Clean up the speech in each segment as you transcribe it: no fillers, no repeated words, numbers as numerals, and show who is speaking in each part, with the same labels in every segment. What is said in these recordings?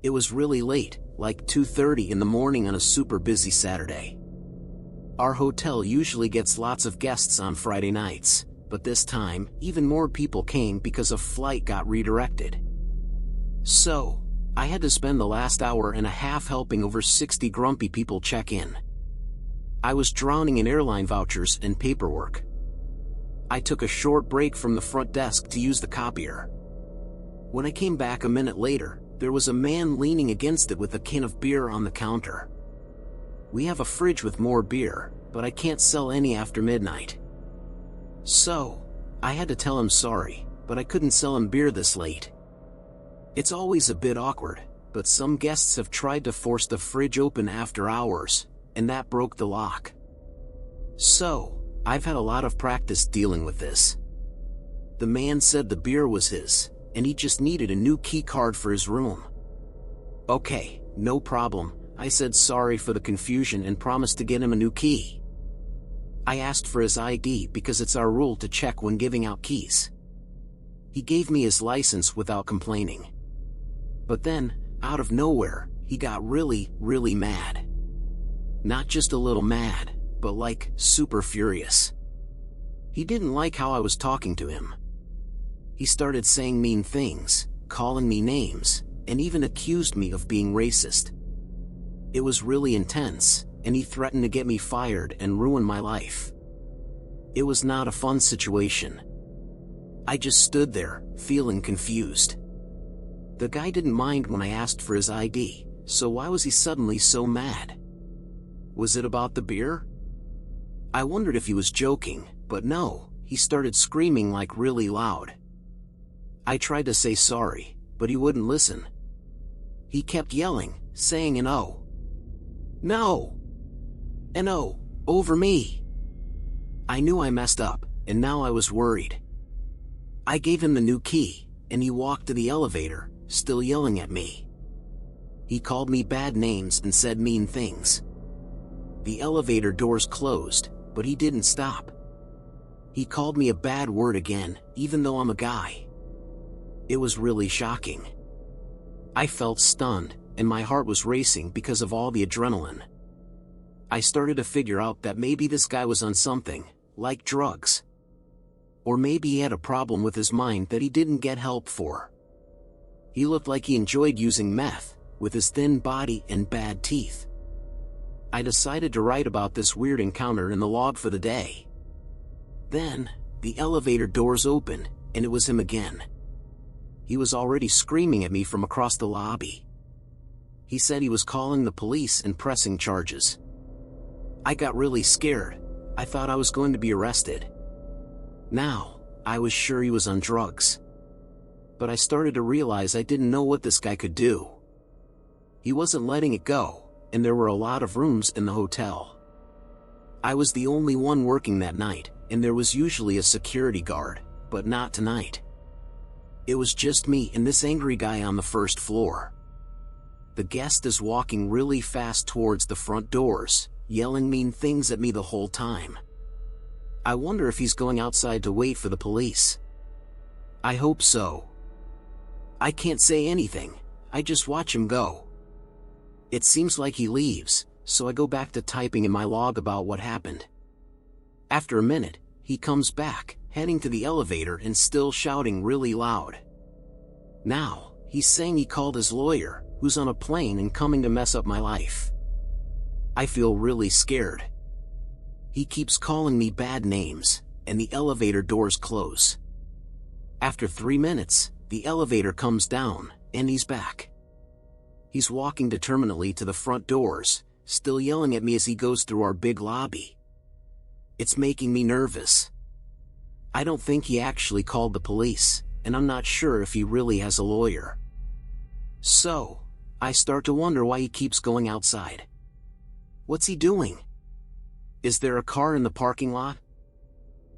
Speaker 1: It was really late, like 2:30 in the morning on a super busy Saturday. Our hotel usually gets lots of guests on Friday nights, but this time, even more people came because a flight got redirected. So, I had to spend the last hour and a half helping over 60 grumpy people check in. I was drowning in airline vouchers and paperwork. I took a short break from the front desk to use the copier. When I came back a minute later, there was a man leaning against it with a can of beer on the counter. We have a fridge with more beer, but I can't sell any after midnight. So, I had to tell him sorry, but I couldn't sell him beer this late. It's always a bit awkward, but some guests have tried to force the fridge open after hours, and that broke the lock. So, I've had a lot of practice dealing with this. The man said the beer was his, and he just needed a new key card for his room. Okay, no problem, I said sorry for the confusion and promised to get him a new key. I asked for his ID because it's our rule to check when giving out keys. He gave me his license without complaining. But then, out of nowhere, he got really mad. Not just a little mad, but like, super furious. He didn't like how I was talking to him. He started saying mean things, calling me names, and even accused me of being racist. It was really intense, and he threatened to get me fired and ruin my life. It was not a fun situation. I just stood there, feeling confused. The guy didn't mind when I asked for his ID, so why was he suddenly so mad? Was it about the beer? I wondered if he was joking, but no, he started screaming like really loud. I tried to say sorry, but he wouldn't listen. He kept yelling, saying an O. No! An O, over me! I knew I messed up, and now I was worried. I gave him the new key, and he walked to the elevator, still yelling at me. He called me bad names and said mean things. The elevator doors closed, but he didn't stop. He called me a bad word again, even though I'm a guy. It was really shocking. I felt stunned, and my heart was racing because of all the adrenaline. I started to figure out that maybe this guy was on something, like drugs. Or maybe he had a problem with his mind that he didn't get help for. He looked like he enjoyed using meth, with his thin body and bad teeth. I decided to write about this weird encounter in the log for the day. Then, the elevator doors opened, and it was him again. He was already screaming at me from across the lobby. He said he was calling the police and pressing charges. I got really scared. I thought I was going to be arrested. Now, I was sure he was on drugs. But I started to realize I didn't know what this guy could do. He wasn't letting it go, and there were a lot of rooms in the hotel. I was the only one working that night, and there was usually a security guard, but not tonight. It was just me and this angry guy on the first floor. The guest is walking really fast towards the front doors, yelling mean things at me the whole time. I wonder if he's going outside to wait for the police. I hope so. I can't say anything, I just watch him go. It seems like he leaves, so I go back to typing in my log about what happened. After a minute, he comes back, heading to the elevator and still shouting really loud. Now, he's saying he called his lawyer, who's on a plane and coming to mess up my life. I feel really scared. He keeps calling me bad names, and the elevator doors close. After 3 minutes, the elevator comes down, and he's back. He's walking determinedly to the front doors, still yelling at me as he goes through our big lobby. It's making me nervous. I don't think he actually called the police, and I'm not sure if he really has a lawyer. So, I start to wonder why he keeps going outside. What's he doing? Is there a car in the parking lot?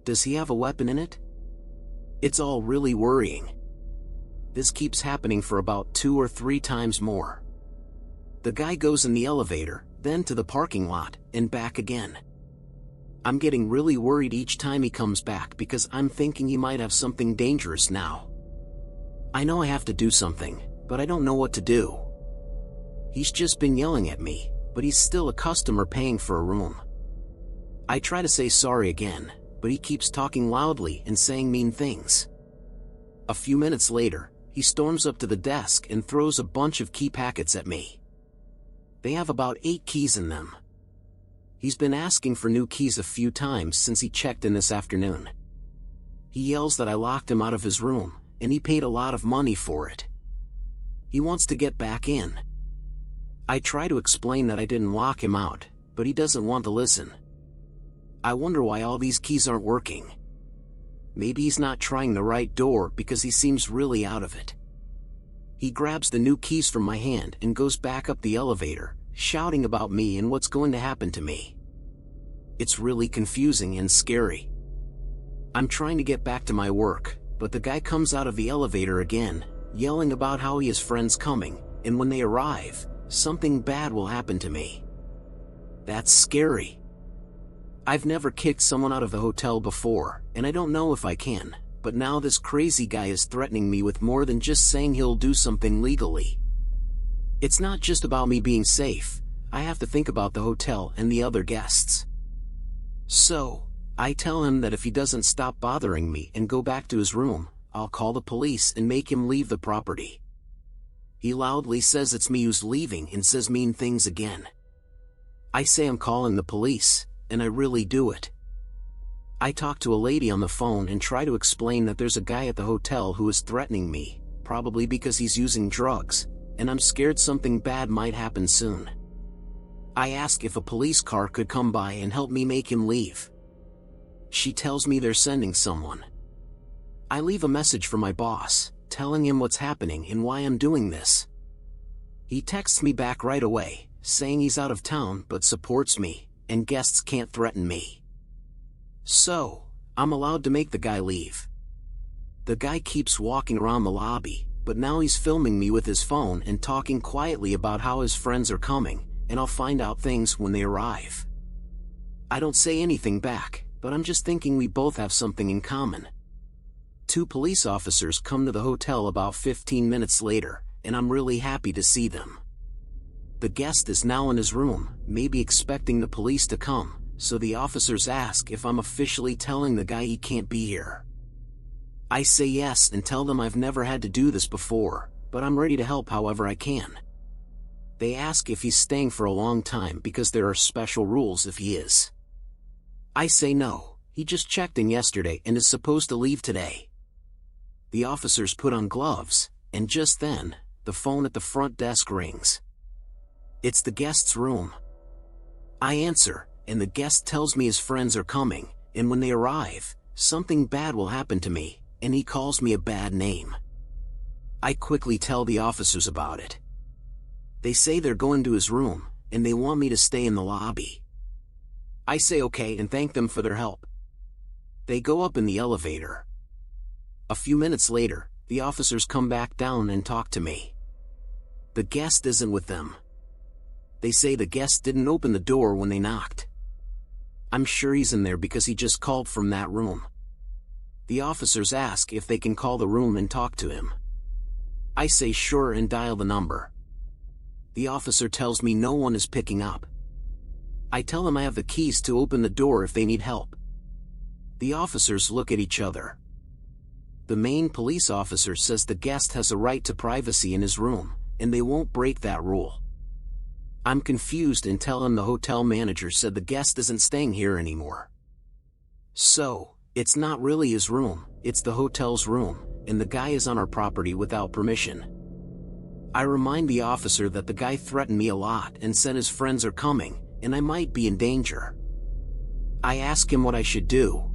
Speaker 1: Does he have a weapon in it? It's all really worrying. This keeps happening for about 2 or 3 times more. The guy goes in the elevator, then to the parking lot, and back again. I'm getting really worried each time he comes back because I'm thinking he might have something dangerous now. I know I have to do something, but I don't know what to do. He's just been yelling at me, but he's still a customer paying for a room. I try to say sorry again, but he keeps talking loudly and saying mean things. A few minutes later, he storms up to the desk and throws a bunch of key packets at me. They have about 8 keys in them. He's been asking for new keys a few times since he checked in this afternoon. He yells that I locked him out of his room, and he paid a lot of money for it. He wants to get back in. I try to explain that I didn't lock him out, but he doesn't want to listen. I wonder why all these keys aren't working. Maybe he's not trying the right door because he seems really out of it. He grabs the new keys from my hand and goes back up the elevator, shouting about me and what's going to happen to me. It's really confusing and scary. I'm trying to get back to my work, but the guy comes out of the elevator again, yelling about how he has friends coming, and when they arrive, something bad will happen to me. That's scary. I've never kicked someone out of the hotel before, and I don't know if I can, but now this crazy guy is threatening me with more than just saying he'll do something legally. It's not just about me being safe, I have to think about the hotel and the other guests. So, I tell him that if he doesn't stop bothering me and go back to his room, I'll call the police and make him leave the property. He loudly says it's me who's leaving and says mean things again. I say I'm calling the police, and I really do it. I talk to a lady on the phone and try to explain that there's a guy at the hotel who is threatening me, probably because he's using drugs, and I'm scared something bad might happen soon. I ask if a police car could come by and help me make him leave. She tells me they're sending someone. I leave a message for my boss, telling him what's happening and why I'm doing this. He texts me back right away, saying he's out of town but supports me, and guests can't threaten me. So, I'm allowed to make the guy leave. The guy keeps walking around the lobby, but now he's filming me with his phone and talking quietly about how his friends are coming, and I'll find out things when they arrive. I don't say anything back, but I'm just thinking we both have something in common. 2 police officers come to the hotel about 15 minutes later, and I'm really happy to see them. The guest is now in his room, maybe expecting the police to come, so the officers ask if I'm officially telling the guy he can't be here. I say yes and tell them I've never had to do this before, but I'm ready to help however I can. They ask if he's staying for a long time because there are special rules if he is. I say no, he just checked in yesterday and is supposed to leave today. The officers put on gloves, and just then, the phone at the front desk rings. It's the guest's room. I answer, and the guest tells me his friends are coming, and when they arrive, something bad will happen to me, and he calls me a bad name. I quickly tell the officers about it. They say they're going to his room, and they want me to stay in the lobby. I say okay and thank them for their help. They go up in the elevator. A few minutes later, the officers come back down and talk to me. The guest isn't with them. They say the guest didn't open the door when they knocked. I'm sure he's in there because he just called from that room. The officers ask if they can call the room and talk to him. I say sure and dial the number. The officer tells me no one is picking up. I tell them I have the keys to open the door if they need help. The officers look at each other. The main police officer says the guest has a right to privacy in his room, and they won't break that rule. I'm confused and tell him the hotel manager said the guest isn't staying here anymore. So, it's not really his room, it's the hotel's room, and the guy is on our property without permission. I remind the officer that the guy threatened me a lot and said his friends are coming, and I might be in danger. I ask him what I should do.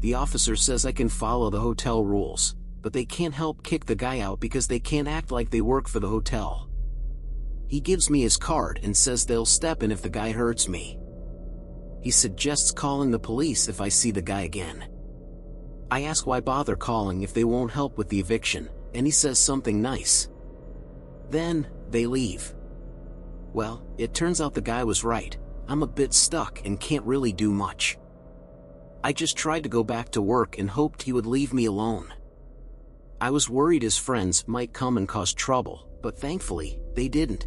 Speaker 1: The officer says I can follow the hotel rules, but they can't help kick the guy out because they can't act like they work for the hotel. He gives me his card and says they'll step in if the guy hurts me. He suggests calling the police if I see the guy again. I ask why bother calling if they won't help with the eviction, and he says something nice. Then, they leave. Well, it turns out the guy was right. I'm a bit stuck and can't really do much. I just tried to go back to work and hoped he would leave me alone. I was worried his friends might come and cause trouble, but thankfully, they didn't.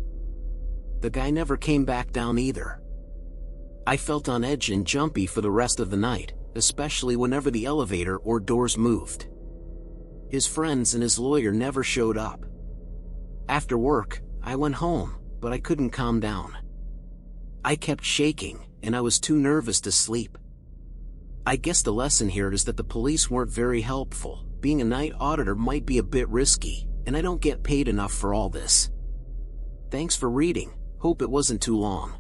Speaker 1: The guy never came back down either. I felt on edge and jumpy for the rest of the night, especially whenever the elevator or doors moved. His friends and his lawyer never showed up. After work, I went home, but I couldn't calm down. I kept shaking, and I was too nervous to sleep. I guess the lesson here is that the police weren't very helpful. Being a night auditor might be a bit risky, and I don't get paid enough for all this. Thanks for reading. Hope it wasn't too long.